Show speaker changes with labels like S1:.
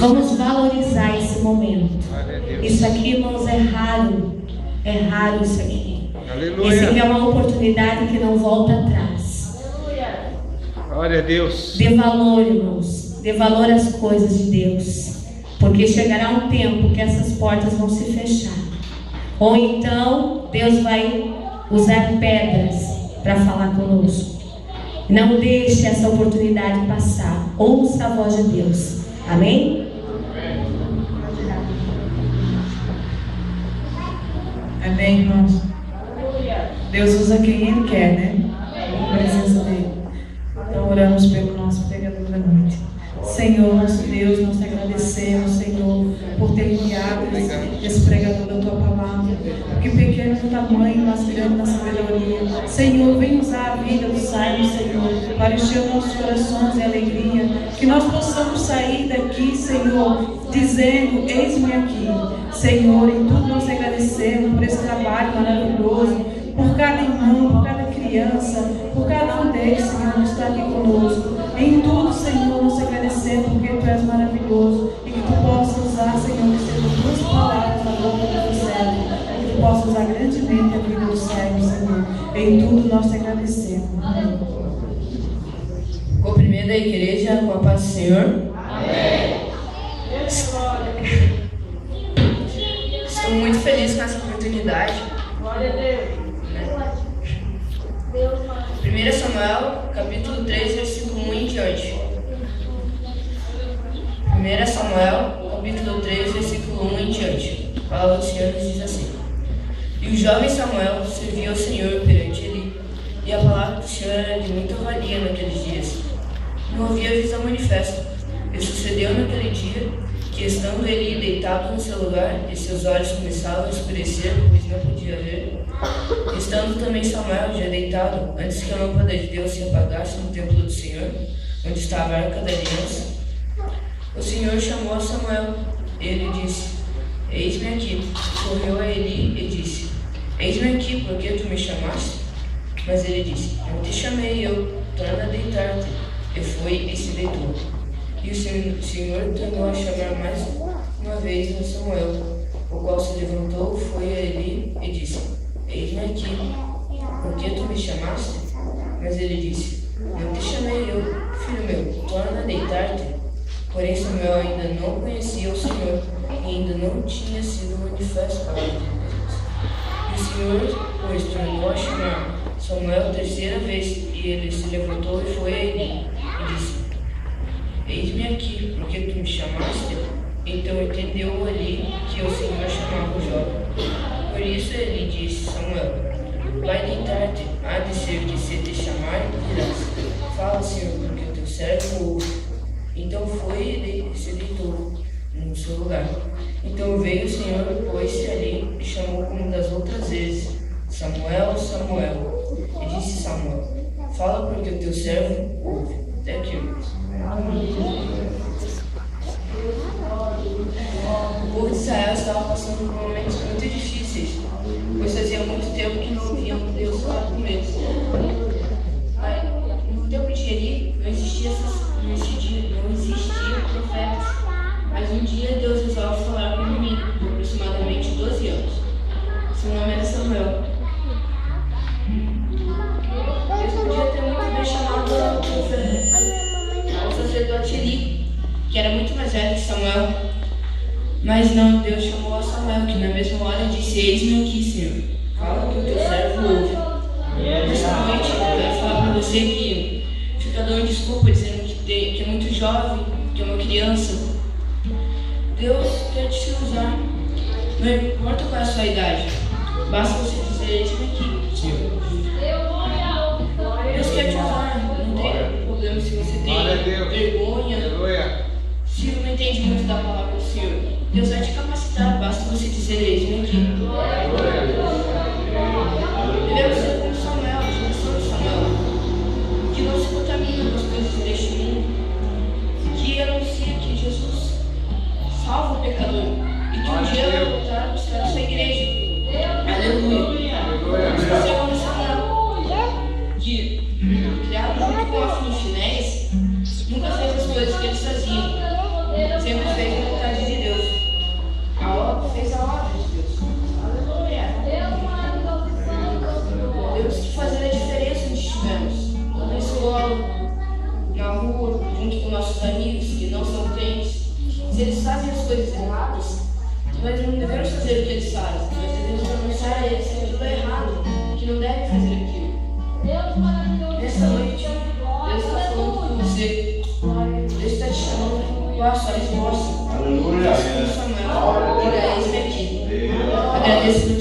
S1: Vamos valorizar esse momento. Isso aqui, irmãos, é raro. É raro isso aqui.
S2: Aleluia.
S1: Esse aqui é uma oportunidade que não volta atrás.
S2: Glória a Deus.
S1: Dê valor, irmãos. Dê valor às coisas de Deus. Porque chegará um tempo que essas portas vão se fechar. Ou então, Deus vai usar pedras para falar conosco. Não deixe essa oportunidade passar. Ouça a voz de Deus. Amém?
S3: Amém, irmãos? Deus usa quem Ele quer, né? A presença dEle. Então oramos pelo nosso pregador da noite. Senhor, nosso Deus, nós te agradecemos, Senhor, por ter enviado esse pregador da tua palavra. Que pequeno no tamanho, mas grande na sabedoria. Senhor, vem usar a vida do Simon, Senhor, para encher nossos corações de alegria. Que nós possamos sair daqui, Senhor, dizendo: eis-me aqui. Senhor, em tudo nós te agradecemos por esse trabalho maravilhoso, por cada irmão, por cada criança, por cada um deles, Senhor, que está aqui conosco. Em tudo, Senhor, nós te agradecemos porque Tu és maravilhoso e que Tu possas usar, Senhor, que sejam Tuas palavras na boca do Teu servo, que Tu possas usar grandemente a vida do servo, Senhor. Em tudo nós te agradecemos. Amém.
S4: Cumprimento a igreja com a paz do Senhor.
S3: Amém.
S4: Estou muito feliz com essa oportunidade.
S3: Glória a Deus.
S4: 1 Samuel, capítulo 3, versículo 1 em diante. 1 Samuel, capítulo 3, versículo 1 em diante. A palavra do Senhor nos diz assim: E o jovem Samuel servia ao Senhor perante Eli, e a palavra do Senhor era de muita valia naqueles dias. Não havia visão manifesta. E sucedeu naquele dia que, estando Eli deitado no seu lugar, e seus olhos começavam a escurecer, pois não podia ver, estando também Samuel já deitado, antes que a lâmpada de Deus se apagasse no templo do Senhor, onde estava a arca da aliança, o Senhor chamou a Samuel. Ele disse: Eis-me aqui. Correu a Eli e disse: Eis-me aqui, porque tu me chamaste? Mas ele disse: Não te chamei eu, torna a deitar-te. E foi e se deitou. E o Senhor tornou a chamar mais uma vez a Samuel, o qual se levantou, foi a Eli e disse: Eis-me aqui, por que tu me chamaste? Mas ele disse: Não te chamei eu, filho meu, torna a deitar-te. Porém Samuel ainda não conhecia o Senhor, e ainda não tinha sido manifesta a palavra de Deus. E o Senhor, pois, tornou a chamar Samuel a terceira vez, e ele se levantou e foi a Eli e disse: Eis-me aqui, porque tu me chamaste? Então entendeu Eli que o Senhor chamava o jovem. Por isso ele disse: Samuel, vai deitar-te, há de ser que se te chamar, dirás: Fala, Senhor, porque o teu servo ouve. Então foi e se deitou no seu lugar. Então veio o Senhor, pôs-se ali e chamou como das outras vezes: Samuel, Samuel. E disse Samuel: Fala, porque o teu servo ouve. Até aqui, irmãos. O povo de Israel estava passando por momentos muito difíceis, pois fazia muito tempo que não ouviam Deus falar com eles. Mas no tempo de Eli não existiam profetas, mas um dia Deus resolve falar com um menino de aproximadamente 12 anos. Seu nome era Samuel. Deus podia ter muito bem chamado o sacerdote Eli, que era muito mais velho que Samuel. Mas não, Deus chamou a Samuel, que na mesma hora disse: Eis-me aqui, Senhor. Fala que o teu servo ouve. Nesta noite eu quero falar para você que fica dando desculpa dizendo que é muito jovem, que é uma criança. Deus quer te usar. Não importa qual é a sua idade. Basta você dizer: Eis-me aqui, Senhor. Deus quer te usar. Não tem problema se você tem vergonha, se não entende muito da palavra do Senhor. Deus vai te capacitar, basta você dizer: Eis-me aqui. Devemos ser como Samuel, a geração de Samuel, que não se contamina com as coisas deste mundo, que anuncia que Jesus salva o pecador e que um dia vai voltar a buscar a sua igreja. Aleluia. Você é como Samuel, que, criado junto com a filha Finés, nunca fez as coisas que eles faziam, sempre fez na rua, junto com nossos amigos que não são crentes, se eles fazem as coisas erradas, nós não devemos fazer o que eles fazem, nós devemos denunciar a eles aquilo errado, que não devem fazer aquilo. Nessa noite, Deus está falando com você, Deus está te chamando, qual a sua resposta? Aleluia! Samuel, diga, eis-me aqui. Agradeço por